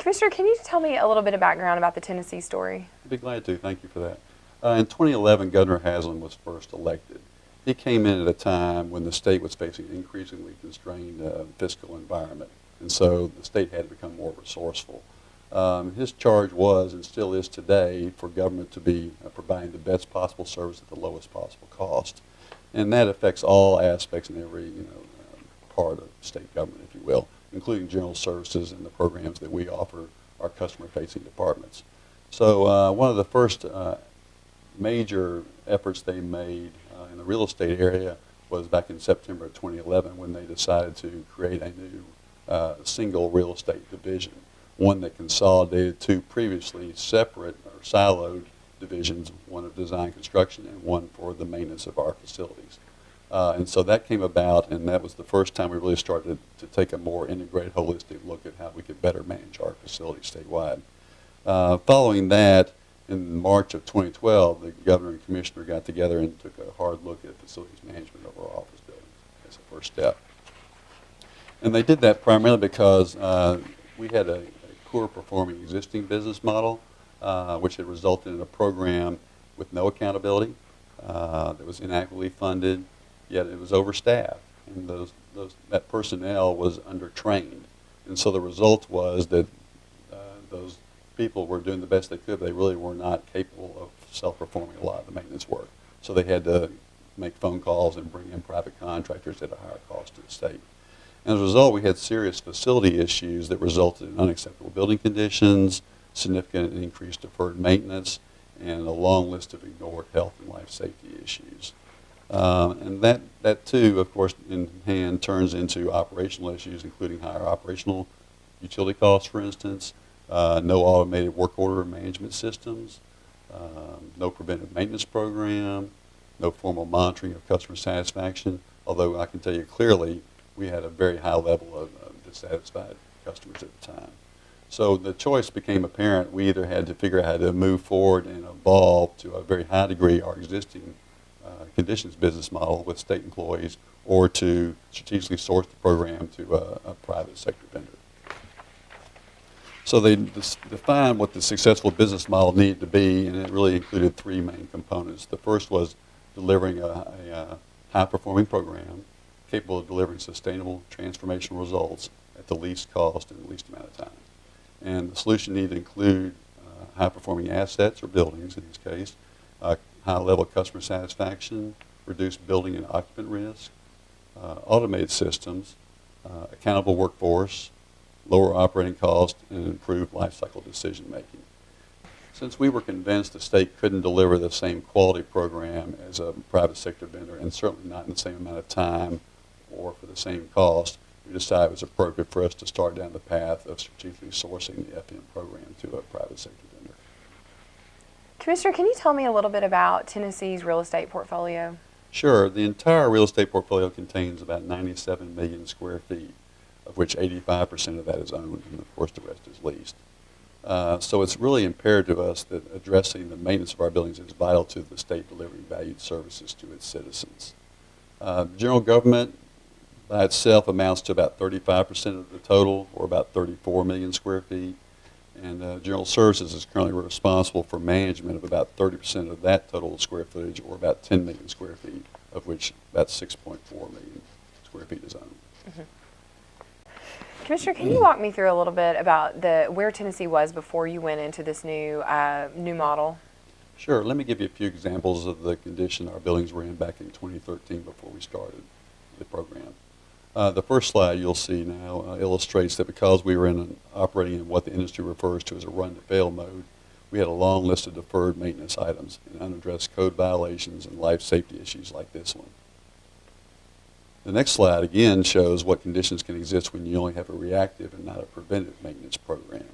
Commissioner, can you tell me a little bit of background about the Tennessee story? I'd be glad to. Thank you for that. In 2011, Governor Haslam was first elected. He came in at a time when the state was facing an increasingly constrained fiscal environment, and so the state had to become more resourceful. His charge was, and still is today, for government to be providing the best possible service at the lowest possible cost. And that affects all aspects and every part of state government, if you will, including general services and the programs that we offer our customer-facing departments. So one of the first major efforts they made in the real estate area was back in September of 2011 when they decided to create a new single real estate division, one that consolidated two previously separate or siloed divisions, one of design construction and one for the maintenance of our facilities. And so that came about, and that was the first time we really started to take a more integrated, holistic look at how we could better manage our facilities statewide. Following that, in March of 2012, the governor and commissioner got together and took a hard look at facilities management of our office buildings as a first step. And they did that primarily because we had a poor performing existing business model, which had resulted in a program with no accountability, that was inadequately funded, yet it was overstaffed, and that personnel was undertrained. And so the result was that those people were doing the best they could, but they really were not capable of self-performing a lot of the maintenance work. So they had to make phone calls and bring in private contractors at a higher cost to the state. And as a result, we had serious facility issues that resulted in unacceptable building conditions, significant and increased deferred maintenance, and a long list of ignored health and life safety issues. And that too, of course, in hand turns into operational issues, including higher operational utility costs, for instance, no automated work order management systems, no preventive maintenance program, no formal monitoring of customer satisfaction, although I can tell you clearly we had a very high level of dissatisfied customers at the time. So the choice became apparent. We either had to figure out how to move forward and evolve to a very high degree our existing conditions business model with state employees, or to strategically source the program to a private sector vendor. So they defined what the successful business model needed to be, and it really included three main components. The first was delivering a high-performing program capable of delivering sustainable transformational results at the least cost and the least amount of time. And the solution needed to include high-performing assets or buildings, in this case, high level of customer satisfaction, reduced building and occupant risk, automated systems, accountable workforce, lower operating costs, and improved lifecycle decision making. Since we were convinced the state couldn't deliver the same quality program as a private sector vendor, and certainly not in the same amount of time or for the same cost, we decided it was appropriate for us to start down the path of strategically sourcing the FM program to a private sector vendor. Commissioner, can you tell me a little bit about Tennessee's real estate portfolio? Sure. The entire real estate portfolio contains about 97 million square feet, of which 85% of that is owned, and of course the rest is leased. So it's really imperative to us that addressing the maintenance of our buildings is vital to the state delivering valued services to its citizens. General government by itself amounts to about 35% of the total, or about 34 million square feet. And general services is currently responsible for management of about 30% of that total square footage, or about 10 million square feet, of which about 6.4 million square feet is owned. Mm-hmm. Commissioner, can you walk me through a little bit about where Tennessee was before you went into this new model? Sure. Let me give you a few examples of the condition our buildings were in back in 2013 before we started the program. The first slide you'll see now illustrates that because we were operating in what the industry refers to as a run-to-fail mode, we had a long list of deferred maintenance items and unaddressed code violations and life safety issues like this one. The next slide again shows what conditions can exist when you only have a reactive and not a preventive maintenance program.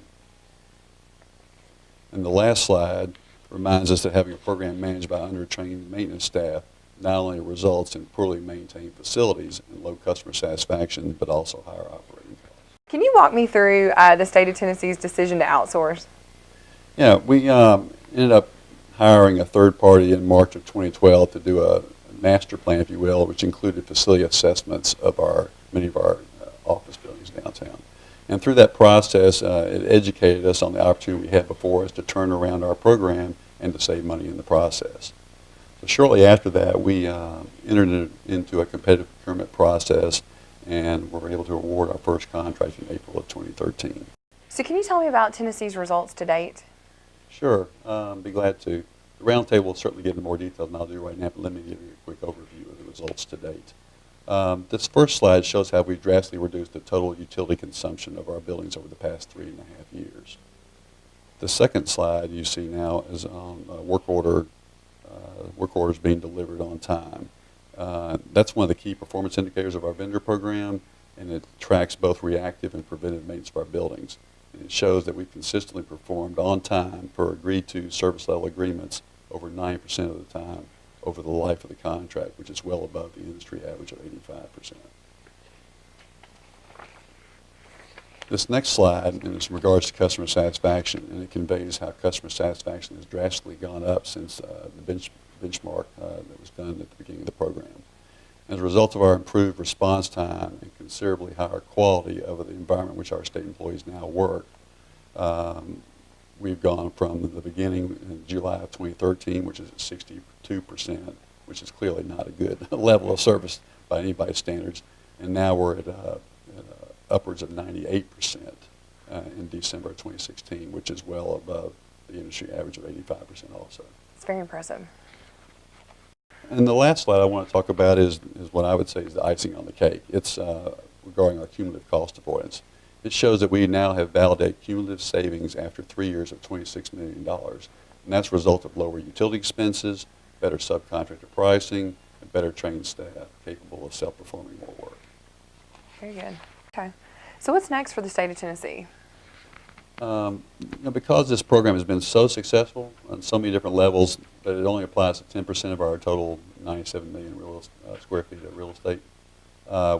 And the last slide reminds us that having a program managed by undertrained maintenance staff not only results in poorly maintained facilities and low customer satisfaction, but also higher operating costs. Can you walk me through the state of Tennessee's decision to outsource? Yeah, we ended up hiring a third party in March of 2012 to do a master plan, if you will, which included facility assessments of many of our office buildings downtown. And through that process, it educated us on the opportunity we had before us to turn around our program and to save money in the process. So shortly after that, we entered into a competitive procurement process and were able to award our first contract in April of 2013. So can you tell me about Tennessee's results to date? Sure, be glad to. The roundtable will certainly get into more detail than I'll do right now, but let me give you a quick overview of the results to date. This first slide shows how we've drastically reduced the total utility consumption of our buildings over the past 3.5 years. The second slide you see now is on work orders being delivered on time. That's one of the key performance indicators of our vendor program, and it tracks both reactive and preventive maintenance of our buildings. And it shows that we've consistently performed on time per agreed to service level agreements over 90% of the time over the life of the contract, which is well above the industry average of 85%. This next slide is in regards to customer satisfaction, and it conveys how customer satisfaction has drastically gone up since the benchmark that was done at the beginning of the program. As a result of our improved response time and considerably higher quality of the environment in which our state employees now work, we've gone from the beginning in July of 2013, which is at 62%, which is clearly not a good level of service by anybody's standards, and now we're at upwards of 98% in December of 2016, which is well above the industry average of 85% also. It's very impressive. And the last slide I want to talk about is what I would say is the icing on the cake. It's regarding our cumulative cost avoidance. It shows that we now have validated cumulative savings after 3 years of $26 million. And that's a result of lower utility expenses, better subcontractor pricing, and better trained staff capable of self-performing more work. Very good. Okay. So what's next for the state of Tennessee? Because this program has been so successful on so many different levels, but it only applies to 10% of our total 97 million square feet of real estate,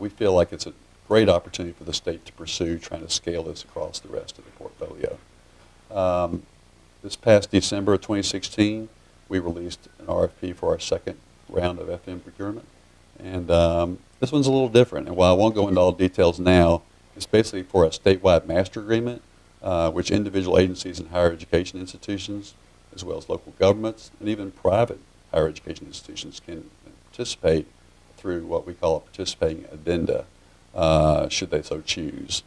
we feel like it's a great opportunity for the state to pursue trying to scale this across the rest of the portfolio. This past December of 2016, we released an RFP for our second round of FM procurement. And this one's a little different. And while I won't go into all details now, it's basically for a statewide master agreement, which individual agencies and higher education institutions, as well as local governments, and even private higher education institutions can participate through what we call a participating addenda, should they so choose.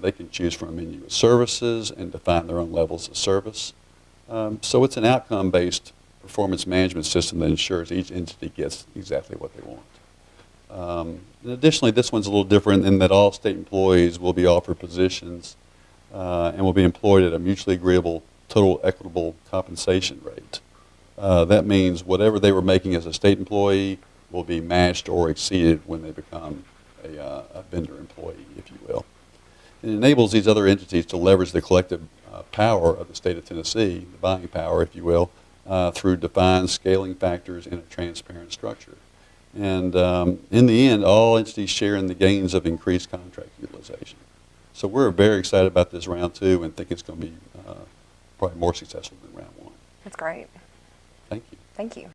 They can choose from a menu of services and define their own levels of service. So it's an outcome-based performance management system that ensures each entity gets exactly what they want. And additionally, this one's a little different in that all state employees will be offered positions and will be employed at a mutually agreeable total equitable compensation rate. That means whatever they were making as a state employee will be matched or exceeded when they become a vendor employee, if you will. It enables these other entities to leverage the collective power of the state of Tennessee, the buying power, if you will, through defined scaling factors in a transparent structure. And in the end, all entities share in the gains of increased contract utilization. So we're very excited about this round two and think it's going to be probably more successful than round one. That's great. Thank you. Thank you.